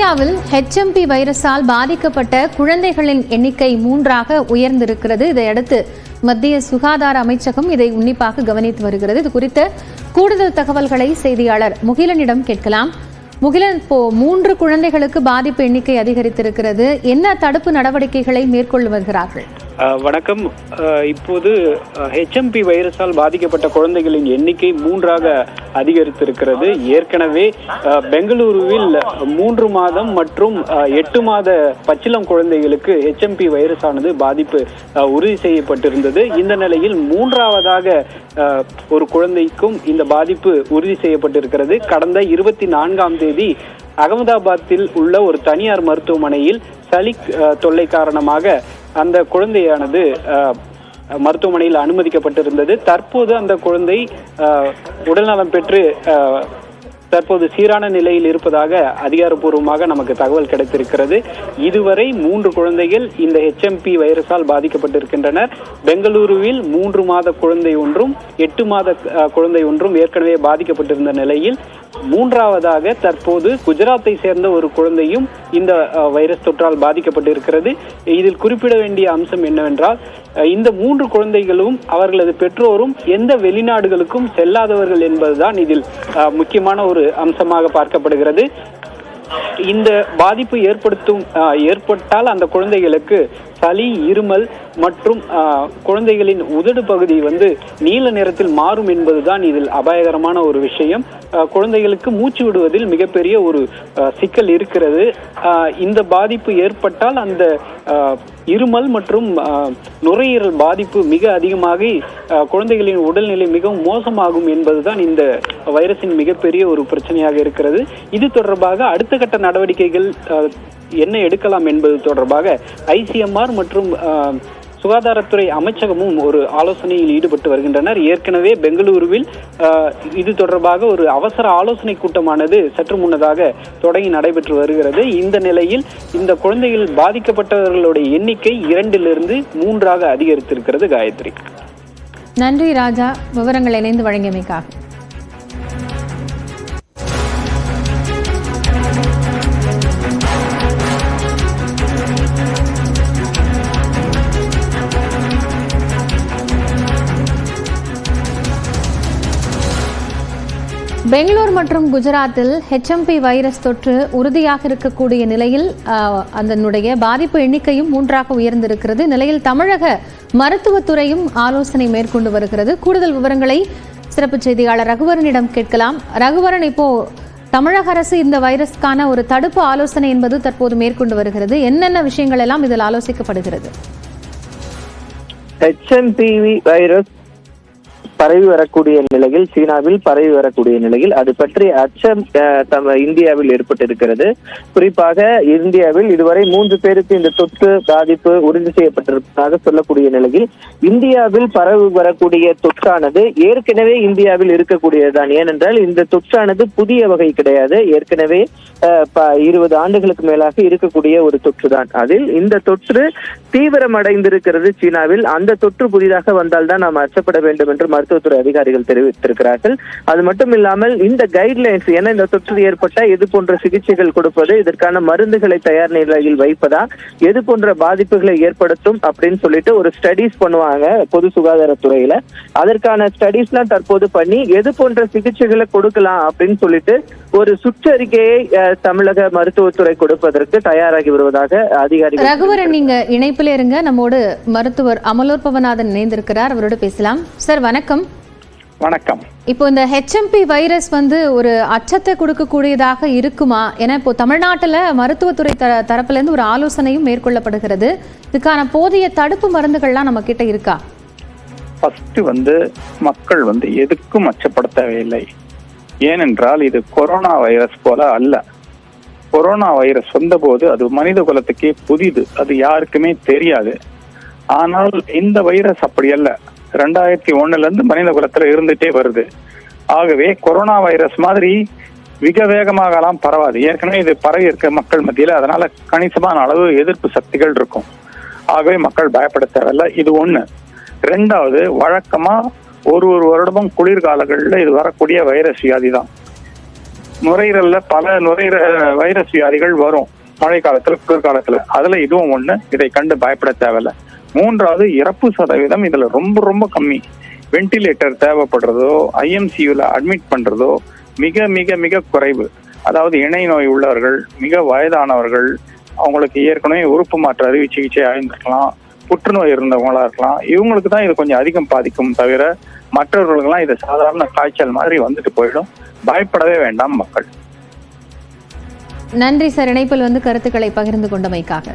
இந்தியாவில் HMP வைரஸால் பாதிக்கப்பட்ட குழந்தைகளின் எண்ணிக்கை 3ஆக உயர்ந்திருக்கிறது. இதையடுத்து மத்திய சுகாதார அமைச்சகம் இதை உன்னிப்பாக கவனித்து வருகிறது. இது குறித்த கூடுதல் தகவல்களை செய்தியாளர் முகிலனிடம் கேட்கலாம். முகிலன், இப்போ 3 குழந்தைகளுக்கு பாதிப்பு எண்ணிக்கை அதிகரித்திருக்கிறது. என்ன தடுப்பு நடவடிக்கைகளை மேற்கொண்டு வருகிறார்கள்? வணக்கம். இப்போது HMP வைரஸால் பாதிக்கப்பட்ட குழந்தைகளின் எண்ணிக்கை 3ஆக அதிகரித்திருக்கிறது. ஏற்கனவே பெங்களூருவில் 3 மாதம் மற்றும் 8 மாத பச்சிளம் குழந்தைகளுக்கு HMP வைரஸானது பாதிப்பு உறுதி செய்யப்பட்டிருந்தது. இந்த நிலையில் 3ஆவதாக ஒரு குழந்தைக்கும் இந்த பாதிப்பு உறுதி செய்யப்பட்டிருக்கிறது. கடந்த 24ஆம் தேதி அகமதாபாத்தில் உள்ள ஒரு தனியார் மருத்துவமனையில் சளி தொல்லை காரணமாக அந்த குழந்தையானது மருத்துவமனையில் அனுமதிக்கப்பட்டிருந்தது. தற்போது அந்த குழந்தை உடல்நலம் பெற்று தற்போது சீரான நிலையில் இருப்பதாக அதிகாரப்பூர்வமாக நமக்கு தகவல் கிடைத்திருக்கிறது. இதுவரை 3 குழந்தைகள் இந்த HMP வைரஸால் பாதிக்கப்பட்டிருக்கின்றனர். பெங்களூருவில் 3 மாத குழந்தை ஒன்றும் 8 மாத குழந்தை ஒன்றும் ஏற்கனவே பாதிக்கப்பட்டிருந்த நிலையில் 3ஆவதாக தற்போது குஜராத்தை சேர்ந்த ஒரு குழந்தையும் இந்த வைரஸ் தொற்றால் பாதிக்கப்பட்டிருக்கிறது. இதில் குறிப்பிட வேண்டிய அம்சம் என்னவென்றால், இந்த 3 குழந்தைகளும் அவர்களது பெற்றோரும் எந்த வெளிநாடுகளுக்கும் செல்லாதவர்கள் என்பதுதான் இதில் முக்கியமான ஒரு அம்சமாக பார்க்கப்படுகிறது. இந்த பாதிப்பு ஏற்பட்டால் அந்த குழந்தைகளுக்கு சளி, இருமல் மற்றும் குழந்தைகளின் உதடு பகுதி நீல நிறத்தில் மாறும் என்பதுதான் இதில் அபாயகரமான ஒரு விஷயம். குழந்தைகளுக்கு மூச்சு விடுவதில் மிகப்பெரிய ஒரு சிக்கல் இருக்கிறது. இந்த பாதிப்பு ஏற்பட்டால் அந்த இருமல் மற்றும் நுரையீரல் பாதிப்பு மிக அதிகமாகி குழந்தைகளின் உடல்நிலை மிகவும் மோசமாகும் என்பதுதான் இந்த வைரஸின் மிகப்பெரிய ஒரு பிரச்சனையாக இருக்கிறது. இது தொடர்பாக அடுத்த கட்ட நடவடிக்கைகள் என்ன எடுக்கலாம் என்பது தொடர்பாக ICMR மற்றும் சுகாதாரத்துறை அமைச்சகமும் ஒரு ஆலோசனையில் ஈடுபட்டு வருகின்றனர். ஏற்கனவே பெங்களூருவில் இது தொடர்பாக ஒரு அவசர ஆலோசனை கூட்டமானது சற்று முன்னதாக தொடங்கி நடைபெற்று வருகிறது. இந்த நிலையில் இந்த குழந்தைகள் பாதிக்கப்பட்டவர்களுடைய எண்ணிக்கை 2லிருந்து 3ஆக அதிகரித்திருக்கிறது. காயத்ரி, நன்றி ராஜா, விவரங்கள் இணைந்து வழங்கியமைக்காக. பெங்களூர் மற்றும் குஜராத்தில் HMP வைரஸ் தொற்று உறுதியாக இருக்கக்கூடிய நிலையில் அதனுடைய பாதிப்பு எண்ணிக்கையும் 3ஆக உயர்ந்திருக்கிறது. நிலையில் தமிழக மருத்துவத்துறையும் ஆலோசனை மேற்கொண்டு வருகிறது. கூடுதல் விவரங்களை சிறப்பு செய்தியாளர் ரகுவரனிடம் கேட்கலாம். ரகுவரன், இப்போ தமிழக அரசு இந்த வைரஸ்க்கான ஒரு தடுப்பு ஆலோசனை என்பது தற்போது மேற்கொண்டு வருகிறது. என்னென்ன விஷயங்கள் எல்லாம் இதில் ஆலோசிக்கப்படுகிறது? HMP வைரஸ் பரவி வரக்கூடிய நிலையில், சீனாவில் பரவி வரக்கூடிய நிலையில் அது பற்றி அச்சம் இந்தியாவில் ஏற்பட்டிருக்கிறது. குறிப்பாக இந்தியாவில் இதுவரை 3 பேருக்கு இந்த தொற்று பாதிப்பு உறுதி செய்யப்பட்டிருப்பதாக சொல்லக்கூடிய நிலையில், இந்தியாவில் பரவி வரக்கூடிய தொற்றானது ஏற்கனவே இந்தியாவில் இருக்கக்கூடியதுதான். ஏனென்றால் இந்த தொற்றானது புதிய வகை கிடையாது. ஏற்கனவே 20 ஆண்டுகளுக்கு மேலாக இருக்கக்கூடிய ஒரு தொற்று தான். அதில் இந்த தொற்று தீவிரமடைந்திருக்கிறது சீனாவில். அந்த தொற்று புதிதாக வந்தால்தான் நாம் அச்சப்பட வேண்டும் என்று மருத்துவத்துறை அதிகாரிகள் தெரிவித்திருக்கிறார்கள். அது மட்டும் இல்லாமல் இந்த கைட்லைன்ஸ், ஏன்னா இந்த தொற்று ஏற்பட்ட எது போன்ற சிகிச்சைகள் கொடுப்பது, இதற்கான மருந்துகளை தயார் நிலையில் வைப்பதா, எது போன்ற பாதிப்புகளை ஏற்படுத்தும் அப்படின்னு சொல்லிட்டு ஒரு ஸ்டடிஸ் பண்ணுவாங்க பொது சுகாதாரத்துறையில. அதற்கான ஸ்டடிஸ்லாம் தற்போது பண்ணி எது போன்ற சிகிச்சைகளை கொடுக்கலாம் அப்படின்னு சொல்லிட்டு ஒரு சுற்றறிக்கையை தமிழக மருத்துவத்துறை கொடுப்பதற்கு தயாராகி வருவதாக அதிகாரிகள். ரகுவரன், நீங்க இணைப்பில் இருங்க. நம்மோடு மருத்துவர் அமலோற்பவநாதன் இணைந்திருக்கிறார், அவரோட பேசலாம். சார் வணக்கம். வணக்கம். இப்போ இந்த HMP வைரஸ் ஒரு அச்சத்தை கொடுக்கக்கூடியதாக இருக்குமா? ஏன்னா இப்போ தமிழ்நாட்டில் மருத்துவத்துறை தரப்புல இருந்து ஒரு ஆலோசனையும் மேற்கொள்ளப்படுகிறது. இதுக்கான போதிய தடுப்பு மருந்துகள்லாம் நம்ம கிட்ட இருக்கா? ஃபர்ஸ்ட் மக்கள் எதுக்கும் அச்சப்பட தேவையில்லை. ஏனென்றால் இது கொரோனா வைரஸ் போல அல்ல. கொரோனா வைரஸ் வந்தபோது அது மனித குலத்துக்கே புதிது, அது யாருக்குமே தெரியாது. ஆனால் இந்த வைரஸ் அப்படி அல்ல. 2001 மனித குலத்துல இருந்துட்டே வருது. ஆகவே கொரோனா வைரஸ் மாதிரி மிக வேகமாகலாம் பரவாது. ஏற்கனவே இது பரவி இருக்க மக்கள் மத்தியில, அதனால கணிசமான அளவு எதிர்ப்பு சக்திகள் இருக்கும். ஆகவே மக்கள் பயப்பட தேவையில்லை. இது ஒண்ணு. 2வது, வழக்கமா ஒரு வருடமும் குளிர்காலங்களில் இது வரக்கூடிய வைரஸ் வியாதி தான். நுரையீரல்ல பல வைரஸ் வியாதிகள் வரும் மழை காலத்துல, குளிர்காலத்துல. அதுல இதுவும் ஒண்ணு. இதை கண்டு பயப்பட தேவையில்லை. மூன்றாவது, இறப்பு சதவீதம் இதுல ரொம்ப ரொம்ப கம்மி. வென்டிலேட்டர் தேவைப்படுறதோ, ஐஎம்சியூல அட்மிட் பண்றதோ மிக மிக மிக குறைவு. அதாவது இணை நோய் உள்ளவர்கள், மிக வயதானவர்கள், அவங்களுக்கு ஏற்கனவே உறுப்பு மாற்று அறுவை சிகிச்சை ஆயிருந்திருக்கலாம், புற்றுநோய் இருந்தவங்களா இருக்கலாம், இவங்களுக்கு தான் இது கொஞ்சம் அதிகம் பாதிக்கும். தவிர மற்றவர்களுக்கெல்லாம் இது சாதாரண காய்ச்சல் மாதிரி வந்துட்டு போயிடும். பயப்படவே வேண்டாம் மக்கள். நன்றி சார், இணைப்பில் வந்து கருத்துக்களை பகிர்ந்து கொண்டமைக்காக.